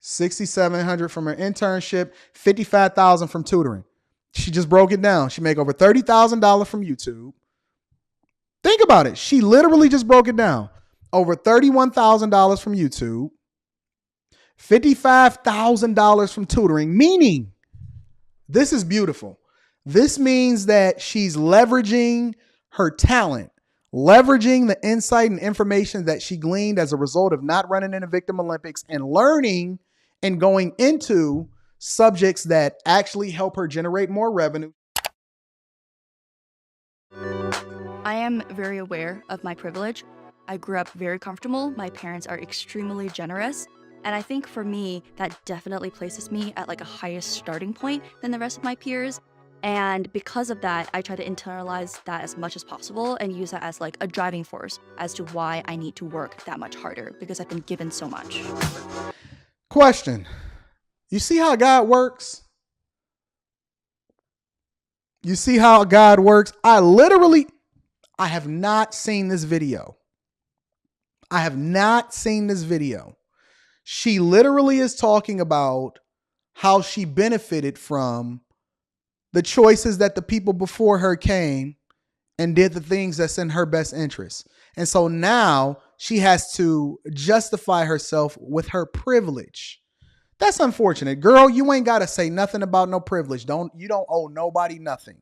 $6,700 from her internship, $55,000 from tutoring. She just broke it down. She make over $30,000 from YouTube. Think about it. She literally just broke it down. Over $31,000 from YouTube, $55,000 from tutoring, meaning this is beautiful. This means that she's leveraging her talent, leveraging the insight and information that she gleaned as a result of not running in the Victim Olympics and learning and going into subjects that actually help her generate more revenue. I am very aware of my privilege. I grew up very comfortable. My parents are extremely generous. And I think for me, that definitely places me at like a higher starting point than the rest of my peers. And because of that, I try to internalize that as much as possible and use that as like a driving force as to why I need to work that much harder, because I've been given so much. Question. You see how God works? You see how God works? I have not seen this video. I have not seen this video. She literally is talking about how she benefited from the choices that the people before her came and did the things that's in her best interest. And so now she has to justify herself with her privilege. That's unfortunate. Girl, you ain't got to say nothing about no privilege. You don't owe nobody nothing.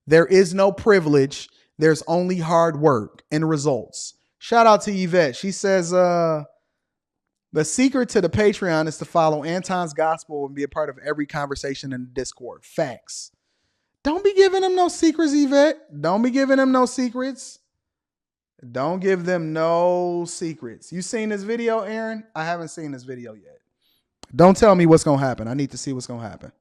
There is no privilege. There's only hard work and results. Shout out to Yvette. She says, the secret to the Patreon is to follow Anton's gospel and be a part of every conversation in the Discord. Facts. Don't be giving them no secrets, Yvette. Don't be giving them no secrets. Don't give them no secrets. You seen this video, Aaron? I haven't seen this video yet. Don't tell me what's going to happen. I need to see what's going to happen.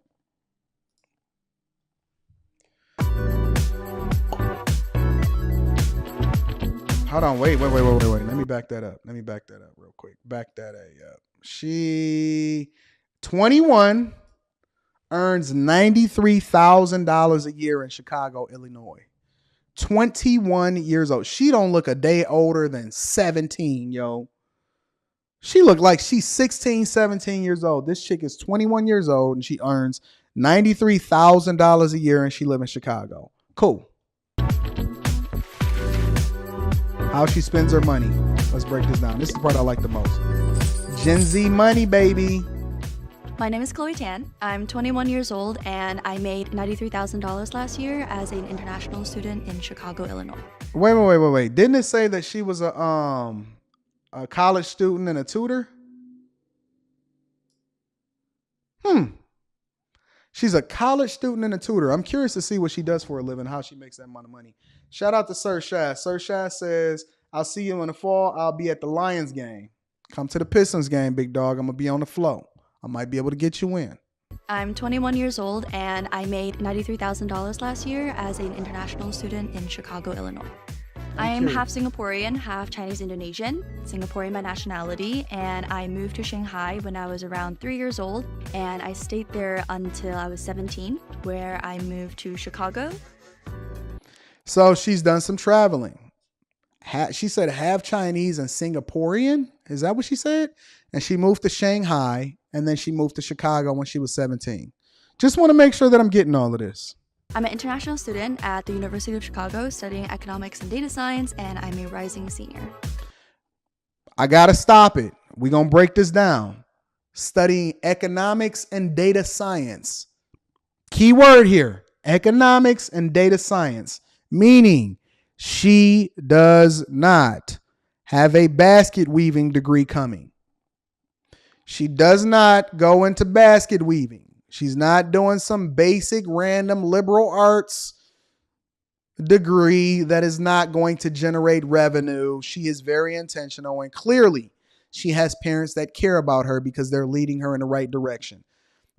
Hold on. Wait. Let me back that up. Real quick. Back that up. She 21, earns $93,000 a year in Chicago, Illinois. 21 years old. She don't look a day older than 17, yo. She look like she's 16, 17 years old. This chick is 21 years old and she earns $93,000 a year and she lives in Chicago. Cool. How she spends her money. Let's break this down. This is the part I like the most. Gen Z money, baby. My name is Chloe Tan. I'm 21 years old and I made $93,000 last year as an international student in Chicago, Illinois. Wait. Didn't it say that she was a college student and a tutor? She's a college student and a tutor. I'm curious to see what she does for a living, how she makes that amount of money. Shout out to Sir Shaz. Sir Shaz says, I'll see you in the fall. I'll be at the Lions game. Come to the Pistons game, big dog. I'm going to be on the flow. I might be able to get you in. I'm 21 years old and I made $93,000 last year as an international student in Chicago, Illinois. I am half Singaporean, half Chinese Indonesian, Singaporean by nationality, and I moved to Shanghai when I was around 3 years old, and I stayed there until I was 17, where I moved to Chicago. So she's done some traveling. She said half Chinese and Singaporean. Is that what she said? And she moved to Shanghai, and then she moved to Chicago when she was 17. Just want to make sure that I'm getting all of this. I'm an international student at the University of Chicago studying economics and data science, and I'm a rising senior. I got to stop it. We're going to break this down. Studying economics and data science. Key word here, economics and data science, meaning she does not have a basket weaving degree coming. She does not go into basket weaving. She's not doing some basic random liberal arts degree that is not going to generate revenue. She is very intentional, and clearly she has parents that care about her because they're leading her in the right direction.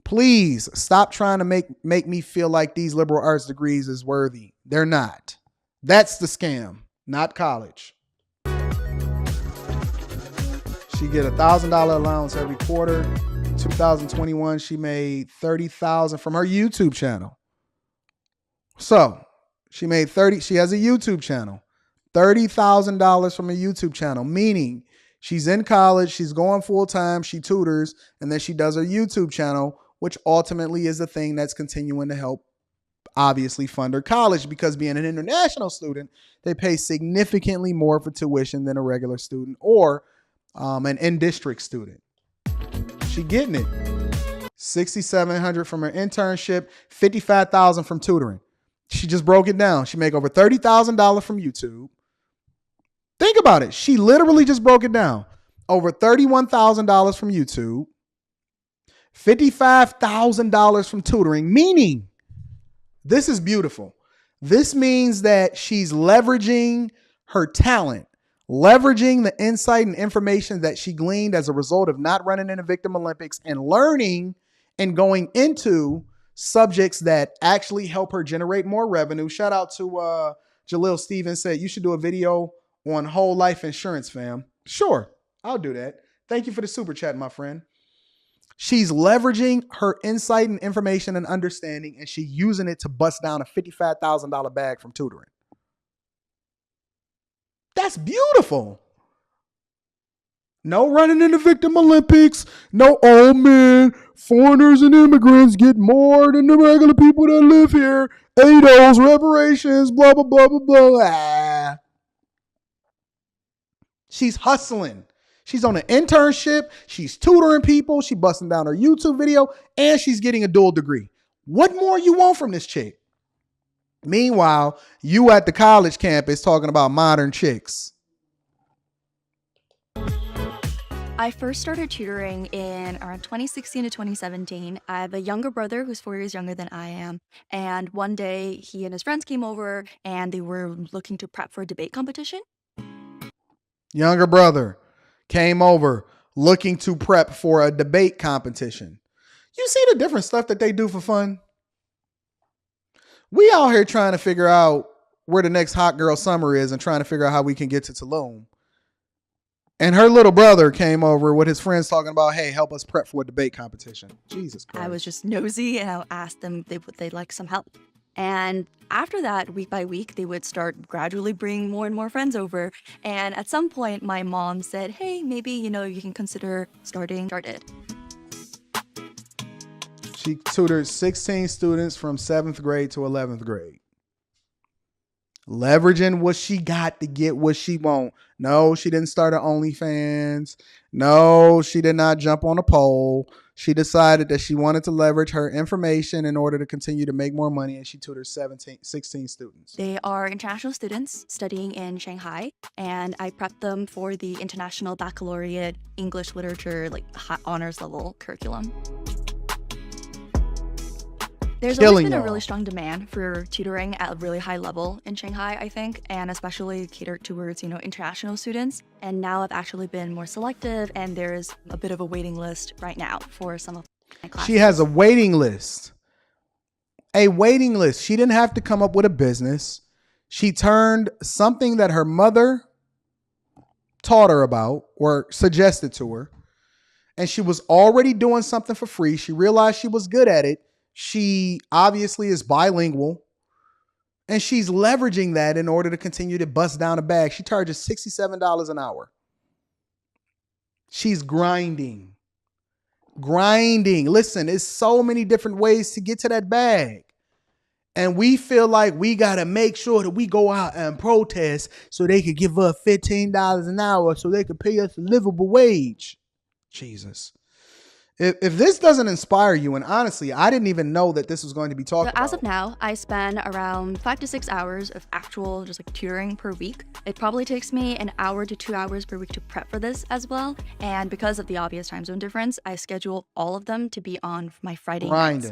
Please stop trying to make me feel like these liberal arts degrees is worthy. They're not. That's the scam, not college. She get $1,000 allowance every quarter. 2021, she made $30,000 from her YouTube channel. So she has a YouTube channel, $30,000 from a YouTube channel, meaning She's in college. She's going full time. She tutors, and then she does her YouTube channel, which ultimately is the thing that's continuing to help obviously fund her college, because being an international student, they pay significantly more for tuition than a regular student or an in-district student. She getting it. $6,700 from her internship, $55,000 from tutoring. She just broke it down. She make over $30,000 from YouTube. Think about it. She literally just broke it down. Over $31,000 from YouTube, $55,000 from tutoring, meaning this is beautiful. This means that she's leveraging her talent, leveraging the insight and information that she gleaned as a result of not running in the Victim Olympics and learning and going into subjects that actually help her generate more revenue. Shout out to Jalil Stevens, said you should do a video on whole life insurance, fam. Sure, I'll do that. Thank you for the super chat, my friend. She's leveraging her insight and information and understanding, and she's using it to bust down a $55,000 bag from tutoring. That's beautiful. No running in the Victim Olympics. No, oh man, foreigners and immigrants get more than the regular people that live here. ADOS, reparations, blah, blah, blah, blah, blah. Ah. She's hustling. She's on an internship. She's tutoring people. She's busting down her YouTube video, and she's getting a dual degree. What more you want from this chick? Meanwhile, you at the college campus talking about modern chicks. I first started tutoring in around 2016 to 2017. I have a younger brother who's 4 years younger than I am. And one day he and his friends came over and they were looking to prep for a debate competition. Younger brother came over looking to prep for a debate competition. You see the different stuff that they do for fun? We out here trying to figure out where the next hot girl summer is and trying to figure out how we can get to Tulum. And her little brother came over with his friends talking about, hey, help us prep for a debate competition. Jesus Christ. I was just nosy and I asked them if they'd like some help. And after that, week by week, they would start gradually bringing more and more friends over. And at some point, my mom said, hey, maybe, you can consider started. She tutored 16 students from 7th grade to 11th grade. Leveraging what she got to get what she want. No, she didn't start an OnlyFans. No, she did not jump on a pole. She decided that she wanted to leverage her information in order to continue to make more money, and she tutored 16 students. They are international students studying in Shanghai, and I prepped them for the International Baccalaureate English Literature, honors level curriculum. There's always been a really strong demand for tutoring at a really high level in Shanghai, I think, and especially catered towards, international students. And now I've actually been more selective, and there's a bit of a waiting list right now for some of my classes. She has a waiting list. A waiting list. She didn't have to come up with a business. She turned something that her mother taught her about or suggested to her, and she was already doing something for free. She realized she was good at it. She obviously is bilingual, and she's leveraging that in order to continue to bust down a bag. She charges $67 an hour. She's grinding. Listen, there's so many different ways to get to that bag. And we feel like we got to make sure that we go out and protest so they could give us $15 an hour so they could pay us a livable wage. Jesus. If this doesn't inspire you, and honestly, I didn't even know that this was going to be talked about. As of now, I spend around 5 to 6 hours of actual just tutoring per week. It probably takes me an hour to 2 hours per week to prep for this as well. And because of the obvious time zone difference, I schedule all of them to be on my Friday nights.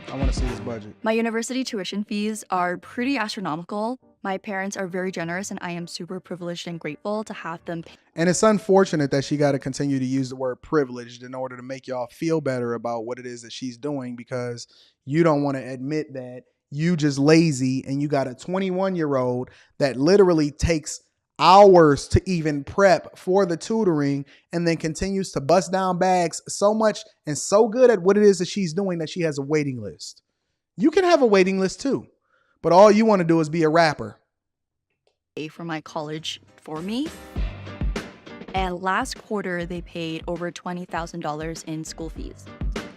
I want to see his budget. My university tuition fees are pretty astronomical. My parents are very generous, and I am super privileged and grateful to have them pay. And it's unfortunate that she got to continue to use the word privileged in order to make y'all feel better about what it is that she's doing, because you don't want to admit that you just lazy and you got a 21-year-old that literally takes hours to even prep for the tutoring and then continues to bust down bags so much and so good at what it is that she's doing that she has a waiting list. You can have a waiting list too, but all you want to do is be a rapper. For my college for me. And last quarter, they paid over $20,000 in school fees.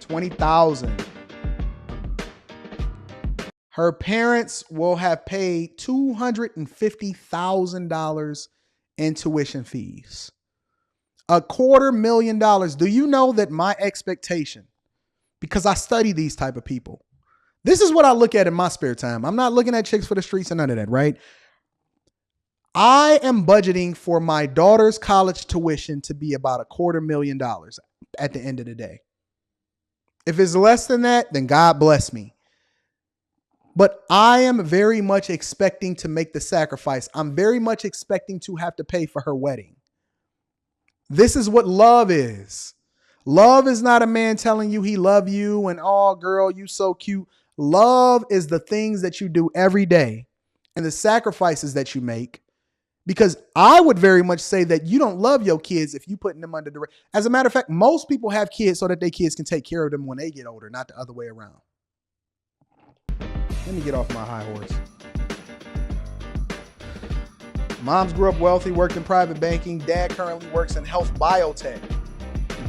20,000. Her parents will have paid $250,000 in tuition fees. $250,000. Do you know that my expectation, because I study these type of people, this is what I look at in my spare time. I'm not looking at chicks for the streets and none of that, right? I am budgeting for my daughter's college tuition to be about $250,000 at the end of the day. If it's less than that, then God bless me. But I am very much expecting to make the sacrifice. I'm very much expecting to have to pay for her wedding. This is what love is. Love is not a man telling you he love you and, oh, girl, you so cute. Love is the things that you do every day and the sacrifices that you make. Because I would very much say that you don't love your kids if you putting them under duress. As a matter of fact, most people have kids so that their kids can take care of them when they get older, not the other way around. Let me get off my high horse. Moms grew up wealthy, worked in private banking. Dad currently works in health biotech.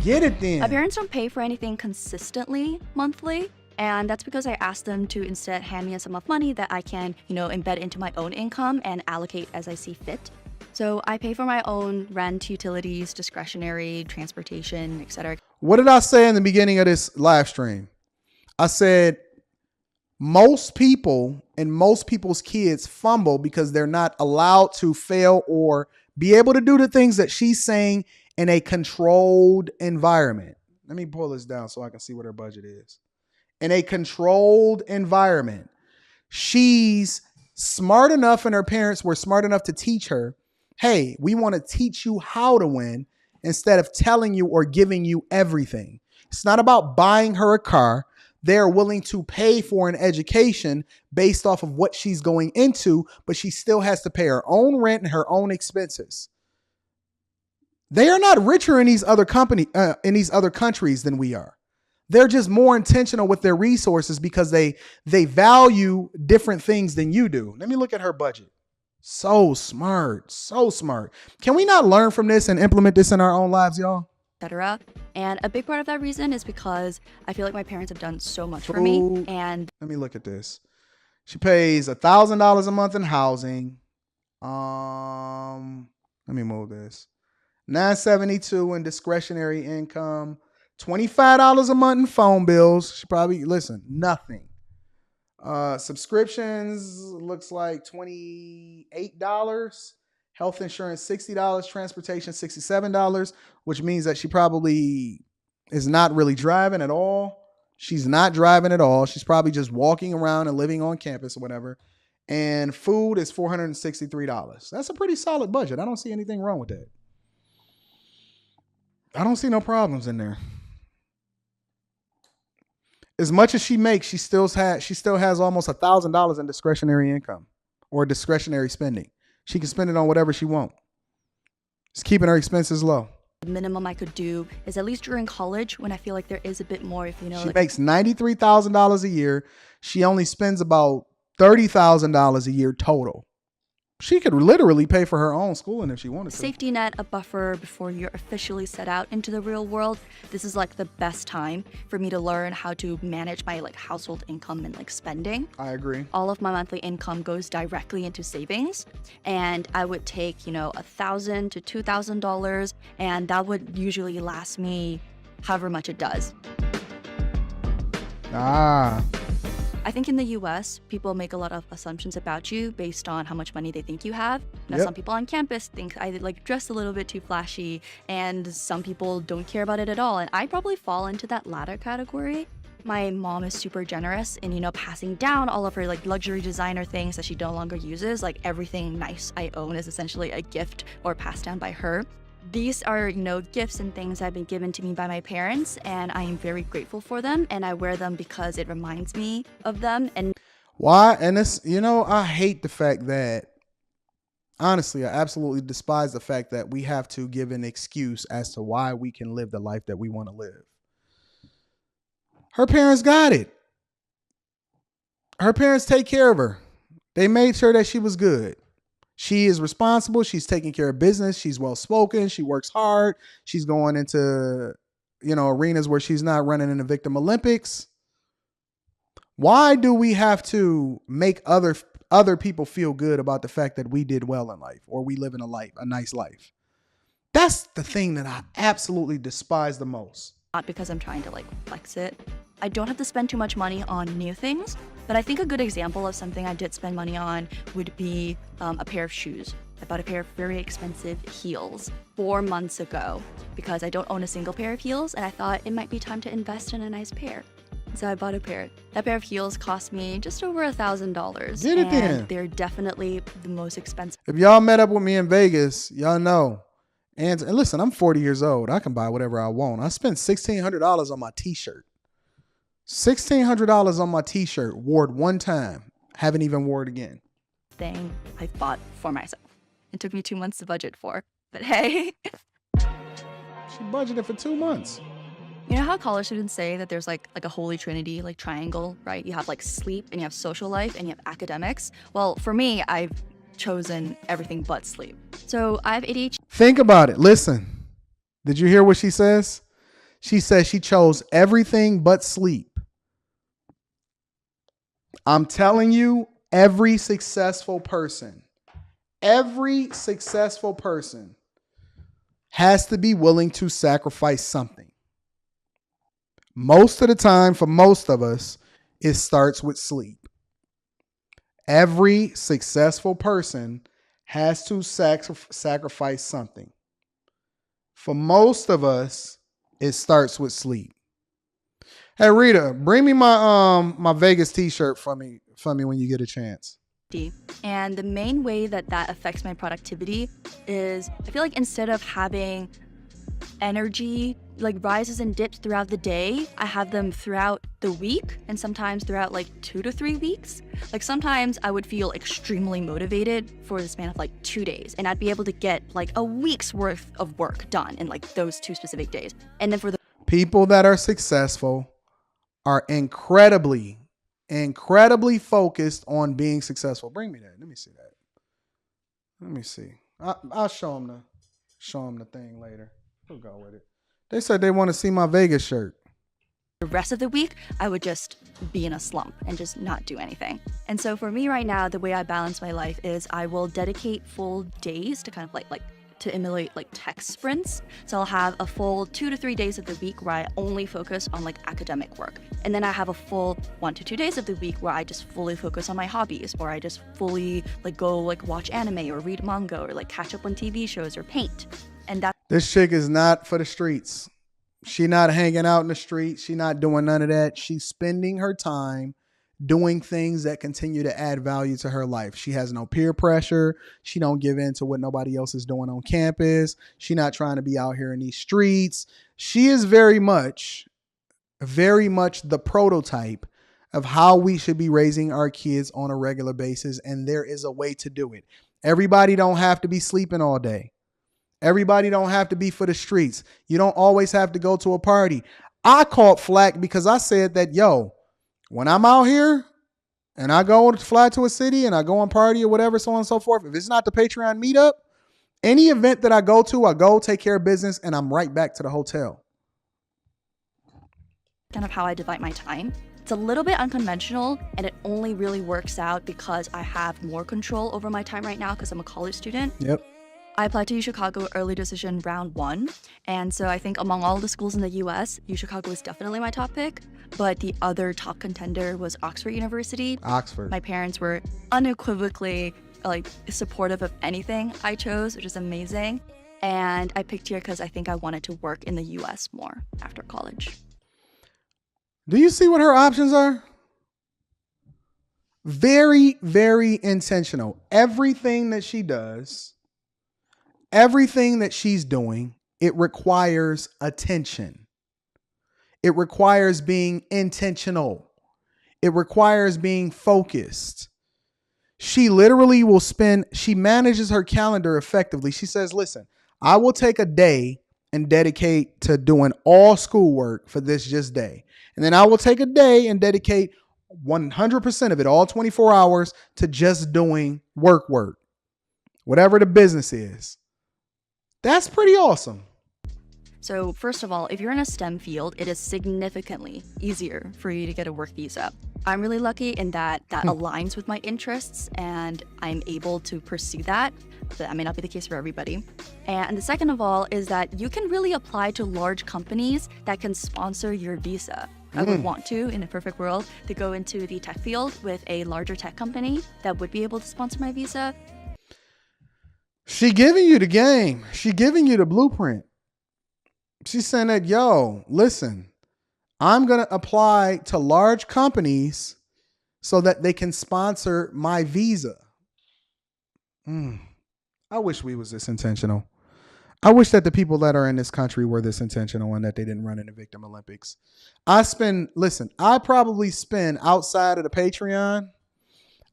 Get it then. My parents don't pay for anything consistently monthly. And that's because I asked them to instead hand me a sum of money that I can, embed into my own income and allocate as I see fit. So I pay for my own rent, utilities, discretionary, transportation, etc. What did I say in the beginning of this live stream? I said most people and most people's kids fumble because they're not allowed to fail or be able to do the things that she's saying in a controlled environment. Let me pull this down so I can see what her budget is. In a controlled environment, she's smart enough and her parents were smart enough to teach her, hey, we want to teach you how to win instead of telling you or giving you everything. It's not about buying her a car. They're willing to pay for an education based off of what she's going into, but she still has to pay her own rent and her own expenses. They are not richer in these other countries than we are. They're just more intentional with their resources because they value different things than you do. Let me look at her budget. So smart, so smart. Can we not learn from this and implement this in our own lives, y'all? Etc. And a big part of that reason is because I feel like my parents have done so much for me. And let me look at this. She pays $1,000 a month in housing. Let me move this. $972 in discretionary income. $25 a month in phone bills. She probably, nothing. Subscriptions looks like $28. Health insurance, $60. Transportation, $67, which means that she probably is not really driving at all. She's not driving at all. She's probably just walking around and living on campus or whatever. And food is $463. That's a pretty solid budget. I don't see anything wrong with that. I don't see no problems in there. As much as she makes, she still has almost $1,000 in discretionary income or discretionary spending. She can spend it on whatever she wants. It's keeping her expenses low. The minimum I could do is at least during college when I feel like there is a bit more, She makes $93,000 a year. She only spends about $30,000 a year total. She could literally pay for her own schooling if she wanted to. Safety net, a buffer before you're officially set out into the real world. This is like the best time for me to learn how to manage my household income and spending. I agree. All of my monthly income goes directly into savings, and I would take, $1,000 to $2,000, and that would usually last me however much it does. I think in the US, people make a lot of assumptions about you based on how much money they think you have. Now, Some people on campus think I dress a little bit too flashy, and some people don't care about it at all. And I probably fall into that latter category. My mom is super generous in, passing down all of her luxury designer things that she no longer uses. Everything nice I own is essentially a gift or passed down by her. These are, gifts and things that have been given to me by my parents, and I am very grateful for them, and I wear them because it reminds me of them. And why? And this, I hate the fact that, honestly, I absolutely despise the fact that we have to give an excuse as to why we can live the life that we want to live. Her parents got it. Her parents take care of her. They made sure that she was good. She is responsible. She's taking care of business. She's well spoken. She works hard. She's going into, arenas where she's not running in the victim Olympics. Why do we have to make other people feel good about the fact that we did well in life or we live in a nice life? That's the thing that I absolutely despise the most. Not because I'm trying to like flex it. I don't have to spend too much money on new things, but I think a good example of something I did spend money on would be a pair of shoes. I bought a pair of very expensive heels 4 months ago because I don't own a single pair of heels and I thought it might be time to invest in a nice pair. So I bought a pair. That pair of heels cost me just over $1,000. Get it then. They're definitely the most expensive. If y'all met up with me in Vegas, y'all know. And listen, I'm 40 years old. I can buy whatever I want. I spent $1,600 on my t-shirt. $1,600 on my t-shirt. Wore it one time. Haven't even wore it again. Thing I bought for myself. It took me 2 months to budget for. But hey. She budgeted for 2 months. You know how college students say that there's like a holy trinity, like triangle, right? You have like sleep and you have social life and you have academics. Well, for me, I've chosen everything but sleep. So I have ADHD. Think about it. Listen. Did you hear what she says? She says she chose everything but sleep. I'm telling you, every successful person has to be willing to sacrifice something. Most of the time, for most of us, it starts with sleep. Every successful person has to sacrifice something. For most of us, it starts with sleep. Hey Rita, bring me my Vegas t-shirt for me when you get a chance. And the main way that affects my productivity is I feel like instead of having energy like rises and dips throughout the day, I have them throughout the week and sometimes throughout like 2 to 3 weeks. Like sometimes I would feel extremely motivated for the span of like 2 days and I'd be able to get like a week's worth of work done in like those 2 specific days. And then for the people that are successful are incredibly focused on being successful. Bring me that. Let me see that. Let me see. I'll show them the thing later. We'll go with it. They said they want to see my Vegas shirt. The rest of the week, I would just be in a slump and just not do anything. And so for me right now, the way I balance my life is I will dedicate full days to kind of like to emulate like tech sprints. So I'll have a full 2 to 3 days of the week where I only focus on like academic work. And then I have a full 1 to 2 days of the week where I just fully focus on my hobbies, or I just fully like go like watch anime or read manga or like catch up on TV shows or paint. And this chick is not for the streets. She not hanging out in the streets. She not doing none of that. She's spending her time doing things that continue to add value to her life. She has no peer pressure. She don't give in to what nobody else is doing on campus. She not trying to be out here in these streets. She is very much the prototype of how we should be raising our kids on a regular basis. And there is a way to do it. Everybody don't have to be sleeping all day. Everybody don't have to be for the streets. You don't always have to go to a party. I caught flack because I said that, when I'm out here and I go to fly to a city and I go on party or whatever, so on and so forth, if it's not the Patreon meetup, any event that I go to, I go take care of business and I'm right back to the hotel. Kind of how I divide my time. It's a little bit unconventional and it only really works out because I have more control over my time right now because I'm a college student. Yep. I applied to UChicago early decision round 1. And so I think among all the schools in the US, UChicago is definitely my top pick. But the other top contender was Oxford University. Oxford. My parents were unequivocally like supportive of anything I chose, which is amazing. And I picked here because I think I wanted to work in the US more after college. Do you see what her options are? Very, very intentional. Everything that she does, everything that she's doing, it requires attention. It requires being intentional. It requires being focused. She literally she manages her calendar effectively. She says, listen, I will take a day and dedicate to doing all schoolwork for this just day. And then I will take a day and dedicate 100% of it, all 24 hours, to just doing work. whatever the business is. That's pretty awesome. So first of all, if you're in a STEM field, it is significantly easier for you to get a work visa. I'm really lucky in that aligns with my interests and I'm able to pursue that. But that may not be the case for everybody. And the second of all is that you can really apply to large companies that can sponsor your visa. I would want to, in a perfect world, to go into the tech field with a larger tech company that would be able to sponsor my visa. She giving you the game. She giving you the blueprint. She's saying that, yo, listen, I'm going to apply to large companies so that they can sponsor my visa. I wish we was this intentional. I wish that the people that are in this country were this intentional and that they didn't run into Victim Olympics. I probably spend outside of the Patreon,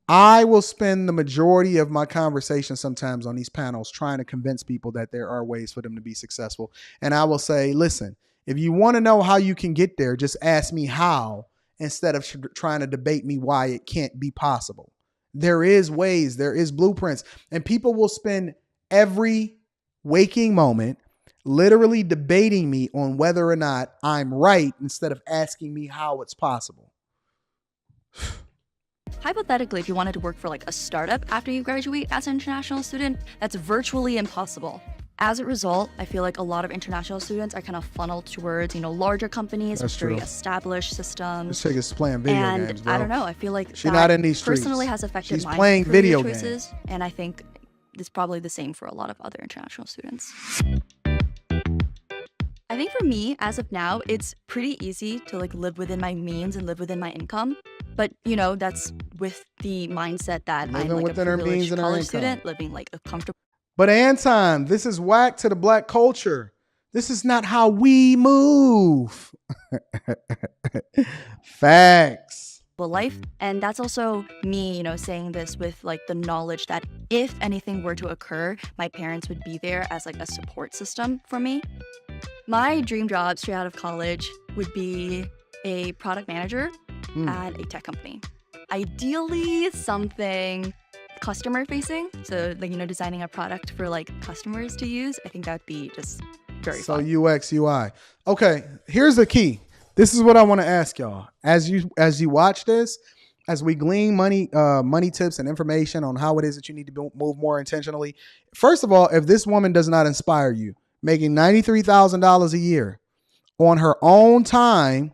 I will spend the majority of my conversation sometimes on these panels trying to convince people that there are ways for them to be successful. And I will say, listen, if you want to know how you can get there, just ask me how instead of trying to debate me why it can't be possible. There is ways, there is blueprints, and people will spend every waking moment literally debating me on whether or not I'm right instead of asking me how it's possible. Hypothetically, if you wanted to work for like a startup after you graduate as an international student, that's virtually impossible. As a result, I feel like a lot of international students are kind of funneled towards, larger companies with very established systems. This chick is playing video games, bro. I don't know. I feel like she's not in these streets. Personally has affected She's my playing career video choices, games. and I think it's probably the same for a lot of other international students. I think for me, as of now, it's pretty easy to like live within my means and live within my income. But, that's with the mindset that I'm like a privileged college student living like a comfortable. But Anton, this is whack to the black culture. This is not how we move. Facts. Life. And that's also me, saying this with like the knowledge that if anything were to occur, my parents would be there as like a support system for me. My dream job straight out of college would be a product manager at a tech company. Ideally something customer facing. So like, designing a product for like customers to use. I think that would be just very fun. So UX, UI. Okay, here's the key. This is what I want to ask y'all. As you watch this, as we glean money tips and information on how it is that you need to move more intentionally. First of all, if this woman does not inspire you, making $93,000 a year on her own time,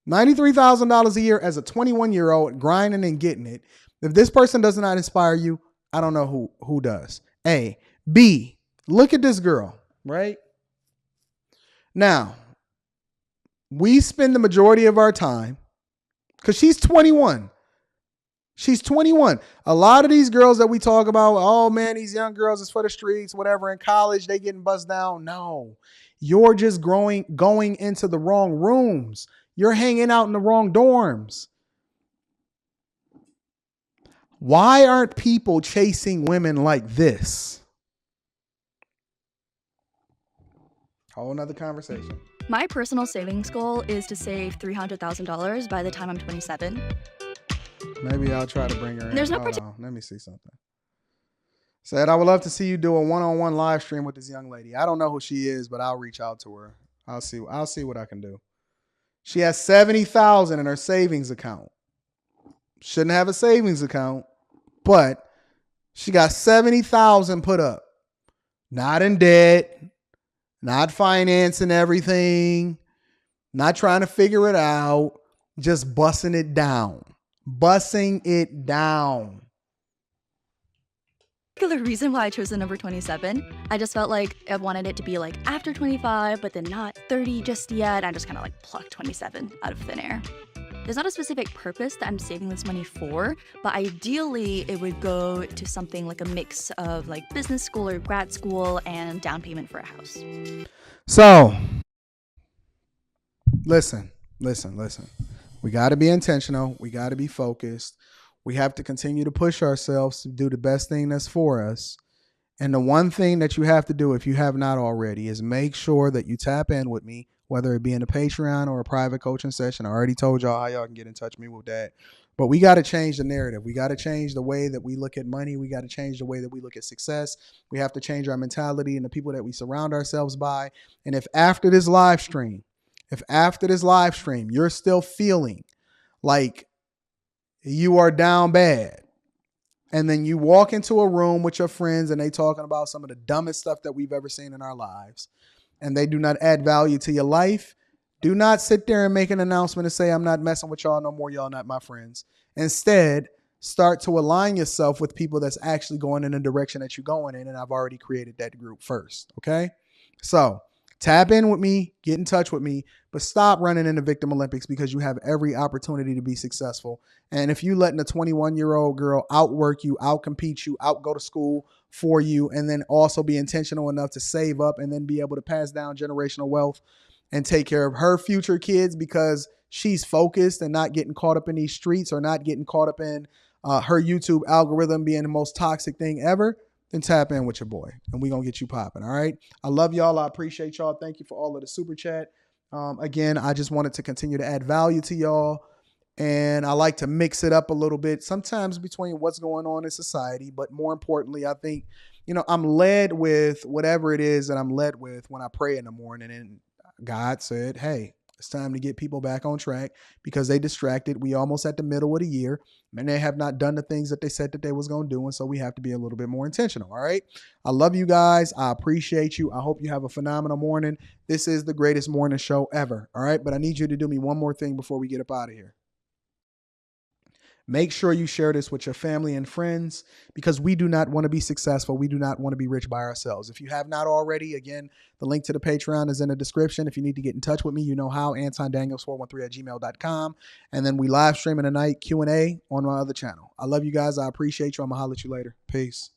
$93,000 a year as a 21-year-old grinding and getting it. If this person does not inspire you, I don't know who does. A. B. Look at this girl, right? Now, we spend the majority of our time, because she's 21. She's 21. A lot of these girls that we talk about, oh man, these young girls is for the streets, whatever, in college, they getting buzzed down. No, you're just going into the wrong rooms. You're hanging out in the wrong dorms. Why aren't people chasing women like this? Whole nother conversation. My personal savings goal is to save $300,000 by the time I'm 27. Maybe I'll try to bring her in. There's no Let me see something. Said, I would love to see you do a one-on-one live stream with this young lady. I don't know who she is, but I'll reach out to her. I'll see what I can do. She has $70,000 in her savings account. Shouldn't have a savings account, but she got $70,000 put up. Not in debt, not financing everything, not trying to figure it out, just bussing it down. Bussing it down. The reason why I chose the number 27, I just felt like I wanted it to be like after 25, but then not 30 just yet. I just kind of like plucked 27 out of thin air. There's not a specific purpose that I'm saving this money for, but ideally it would go to something like a mix of like business school or grad school and down payment for a house. So, listen. We got to be intentional. We got to be focused. We have to continue to push ourselves to do the best thing that's for us. And the one thing that you have to do, if you have not already, is make sure that you tap in with me, whether it be in a Patreon or a private coaching session. I already told y'all how y'all can get in touch with me with that. But we got to change the narrative. We got to change the way that we look at money. We got to change the way that we look at success. We have to change our mentality and the people that we surround ourselves by. And if after this live stream, you're still feeling like you are down bad, and then you walk into a room with your friends and they talking about some of the dumbest stuff that we've ever seen in our lives, and they do not add value to your life, do not sit there and make an announcement and say, I'm not messing with y'all no more. Y'all not my friends. Instead, start to align yourself with people that's actually going in the direction that you're going in. And I've already created that group first. Okay. So tap in with me, get in touch with me, but stop running into Victim Olympics, because you have every opportunity to be successful. And if you letting a 21-year-old girl outwork you, outcompete you, out go to school for you, and then also be intentional enough to save up and then be able to pass down generational wealth and take care of her future kids because she's focused and not getting caught up in these streets, or not getting caught up in her YouTube algorithm being the most toxic thing ever, then tap in with your boy and we're going to get you popping. All right. I love y'all. I appreciate y'all. Thank you for all of the super chat. Again, I just wanted to continue to add value to y'all. And I like to mix it up a little bit, sometimes between what's going on in society. But more importantly, I think, I'm led with whatever it is that I'm led with when I pray in the morning. And God said, hey, it's time to get people back on track because they distracted. We almost at the middle of the year and they have not done the things that they said that they was going to do. And so we have to be a little bit more intentional. All right. I love you guys. I appreciate you. I hope you have a phenomenal morning. This is the greatest morning show ever. All right. But I need you to do me one more thing before we get up out of here. Make sure you share this with your family and friends, because we do not want to be successful. We do not want to be rich by ourselves. If you have not already, again, the link to the Patreon is in the description. If you need to get in touch with me, you know how, AntonDaniels413@gmail.com. And then we live streaming tonight, Q&A on my other channel. I love you guys. I appreciate you. I'm going to holler at you later. Peace.